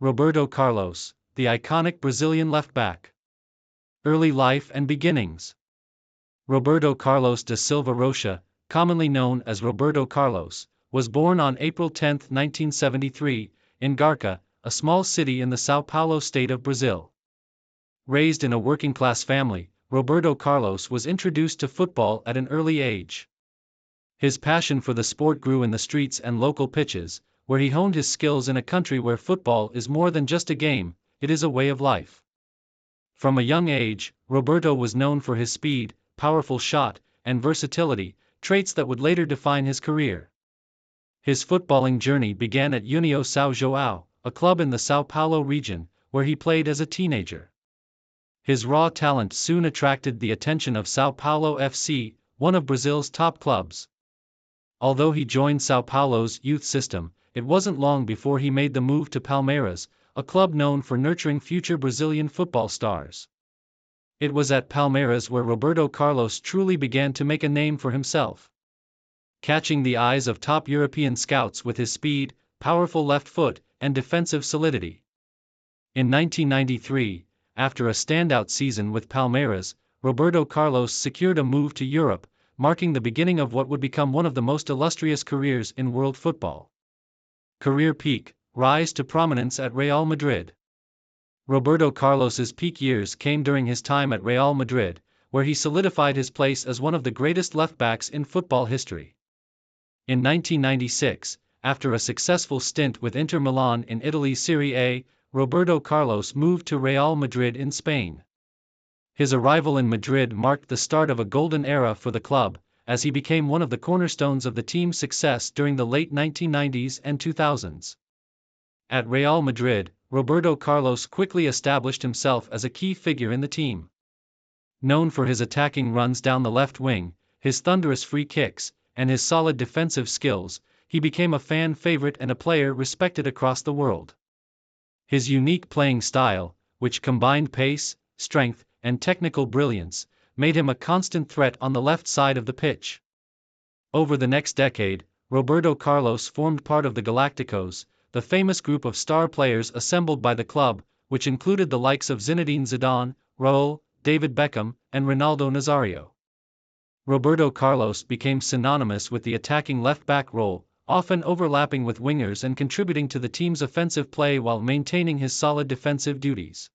Roberto Carlos, the iconic Brazilian left-back. Early life and beginnings. Roberto Carlos da Silva Rocha, commonly known as Roberto Carlos, was born on April 10, 1973, in Garca, a small city in the São Paulo state of Brazil. Raised in a working-class family, Roberto Carlos was introduced to football at an early age. His passion for the sport grew in the streets and local pitches, where he honed his skills in a country where football is more than just a game, it is a way of life. From a young age, Roberto was known for his speed, powerful shot, and versatility, traits that would later define his career. His footballing journey began at União São João, a club in the São Paulo region, where he played as a teenager. His raw talent soon attracted the attention of São Paulo FC, one of Brazil's top clubs. Although he joined São Paulo's youth system, it wasn't long before he made the move to Palmeiras, a club known for nurturing future Brazilian football stars. It was at Palmeiras where Roberto Carlos truly began to make a name for himself. Catching the eyes of top European scouts with his speed, powerful left foot, and defensive solidity. In 1993, after a standout season with Palmeiras, Roberto Carlos secured a move to Europe, marking the beginning of what would become one of the most illustrious careers in world football. Career peak, rise to prominence at Real Madrid. Roberto Carlos's peak years came during his time at Real Madrid, where he solidified his place as one of the greatest left-backs in football history. In 1996, after a successful stint with Inter Milan in Italy's Serie A, Roberto Carlos moved to Real Madrid in Spain. His arrival in Madrid marked the start of a golden era for the club, as he became one of the cornerstones of the team's success during the late 1990s and 2000s. At Real Madrid, Roberto Carlos quickly established himself as a key figure in the team. Known for his attacking runs down the left wing, his thunderous free kicks, and his solid defensive skills, he became a fan favorite and a player respected across the world. His unique playing style, which combined pace, strength, and technical brilliance, made him a constant threat on the left side of the pitch. Over the next decade, Roberto Carlos formed part of the Galacticos, the famous group of star players assembled by the club, which included the likes of Zinedine Zidane, Raul, David Beckham, and Ronaldo Nazario. Roberto Carlos became synonymous with the attacking left-back role, often overlapping with wingers and contributing to the team's offensive play while maintaining his solid defensive duties.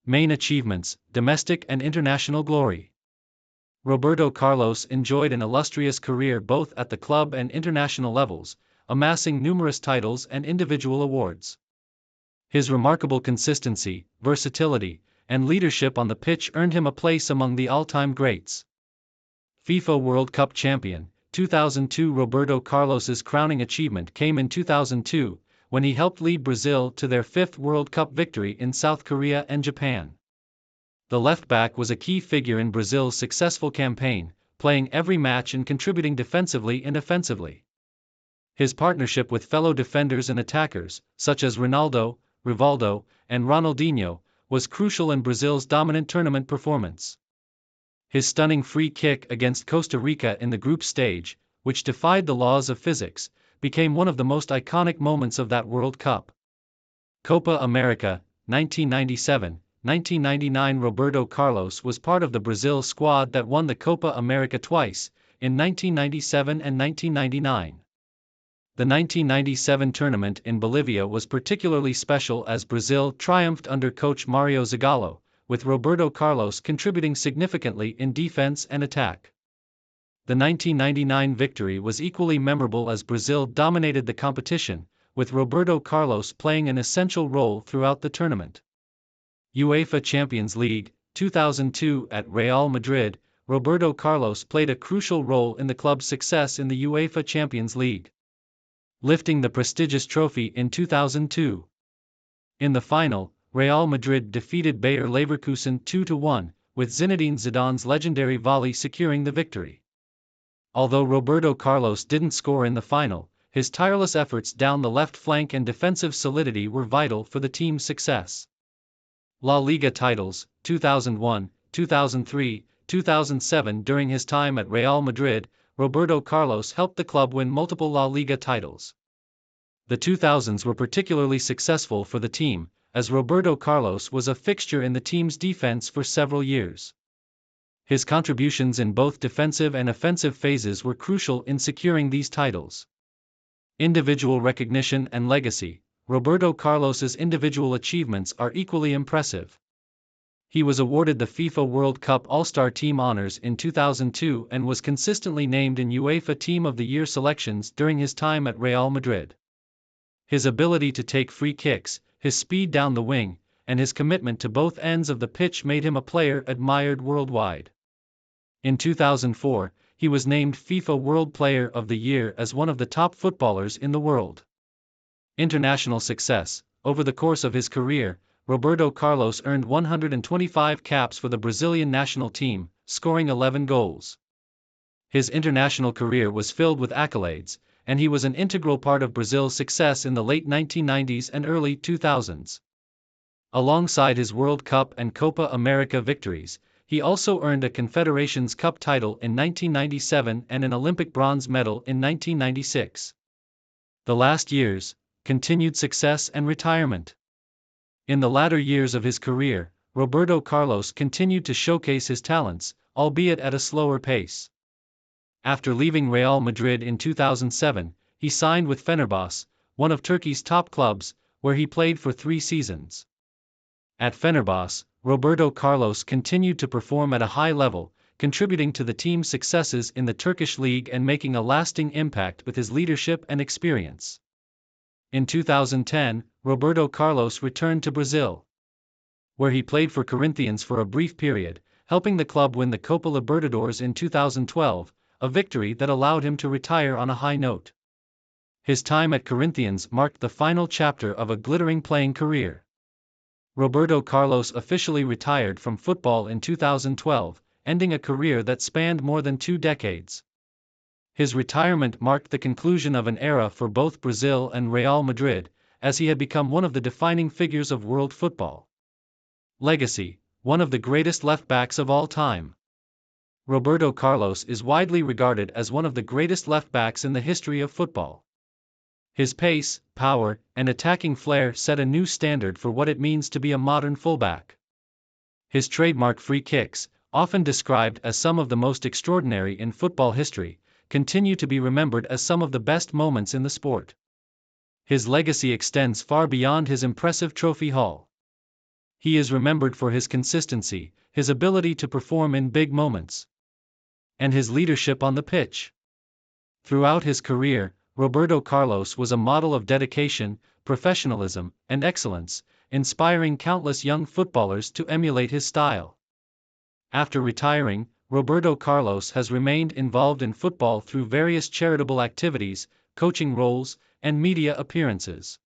Main achievements, domestic and international glory. Roberto Carlos enjoyed an illustrious career both at the club and international levels, amassing numerous titles and individual awards. His remarkable consistency, versatility, and leadership on the pitch earned him a place among the all-time greats. FIFA World Cup champion, 2002. Roberto Carlos's crowning achievement came in 2002, when he helped lead Brazil to their fifth World Cup victory in South Korea and Japan. The left-back was a key figure in Brazil's successful campaign, playing every match and contributing defensively and offensively. His partnership with fellow defenders and attackers, such as Ronaldo, Rivaldo, and Ronaldinho, was crucial in Brazil's dominant tournament performance. His stunning free kick against Costa Rica in the group stage, which defied the laws of physics, became one of the most iconic moments of that World Cup. Copa America, 1997-1999. Roberto Carlos was part of the Brazil squad that won the Copa America twice, in 1997 and 1999. The 1997 tournament in Bolivia was particularly special as Brazil triumphed under coach Mario Zagallo, with Roberto Carlos contributing significantly in defense and attack. The 1999 victory was equally memorable as Brazil dominated the competition, with Roberto Carlos playing an essential role throughout the tournament. UEFA Champions League, 2002. At Real Madrid, Roberto Carlos played a crucial role in the club's success in the UEFA Champions League, lifting the prestigious trophy in 2002. In the final, Real Madrid defeated Bayer Leverkusen 2-1, with Zinedine Zidane's legendary volley securing the victory. Although Roberto Carlos didn't score in the final, his tireless efforts down the left flank and defensive solidity were vital for the team's success. La Liga titles, 2001, 2003, 2007. During his time at Real Madrid, Roberto Carlos helped the club win multiple La Liga titles. The 2000s were particularly successful for the team, as Roberto Carlos was a fixture in the team's defense for several years. His contributions in both defensive and offensive phases were crucial in securing these titles. Individual recognition and legacy. Roberto Carlos's individual achievements are equally impressive. He was awarded the FIFA World Cup All-Star Team honors in 2002 and was consistently named in UEFA Team of the Year selections during his time at Real Madrid. His ability to take free kicks, his speed down the wing, and his commitment to both ends of the pitch made him a player admired worldwide. In 2004, he was named FIFA World Player of the Year as one of the top footballers in the world. International success. Over the course of his career, Roberto Carlos earned 125 caps for the Brazilian national team, scoring 11 goals. His international career was filled with accolades, and he was an integral part of Brazil's success in the late 1990s and early 2000s. Alongside his World Cup and Copa America victories, he also earned a Confederations Cup title in 1997 and an Olympic bronze medal in 1996. The last years, continued success and retirement. In the latter years of his career, Roberto Carlos continued to showcase his talents, albeit at a slower pace. After leaving Real Madrid in 2007, he signed with Fenerbahce, one of Turkey's top clubs, where he played for 3 seasons. At Fenerbahce, Roberto Carlos continued to perform at a high level, contributing to the team's successes in the Turkish league and making a lasting impact with his leadership and experience. In 2010, Roberto Carlos returned to Brazil, where he played for Corinthians for a brief period, helping the club win the Copa Libertadores in 2012, a victory that allowed him to retire on a high note. His time at Corinthians marked the final chapter of a glittering playing career. Roberto Carlos officially retired from football in 2012, ending a career that spanned more than 2 decades. His retirement marked the conclusion of an era for both Brazil and Real Madrid, as he had become one of the defining figures of world football. Legacy. One of the greatest left-backs of all time. Roberto Carlos is widely regarded as one of the greatest left-backs in the history of football. His pace, power, and attacking flair set a new standard for what it means to be a modern fullback. His trademark free kicks, often described as some of the most extraordinary in football history, continue to be remembered as some of the best moments in the sport. His legacy extends far beyond his impressive trophy haul. He is remembered for his consistency, his ability to perform in big moments, and his leadership on the pitch. Throughout his career, Roberto Carlos was a model of dedication, professionalism, and excellence, inspiring countless young footballers to emulate his style. After retiring, Roberto Carlos has remained involved in football through various charitable activities, coaching roles, and media appearances.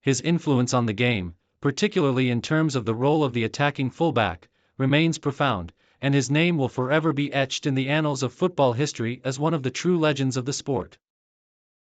His influence on the game, particularly in terms of the role of the attacking fullback, remains profound, and his name will forever be etched in the annals of football history as one of the true legends of the sport.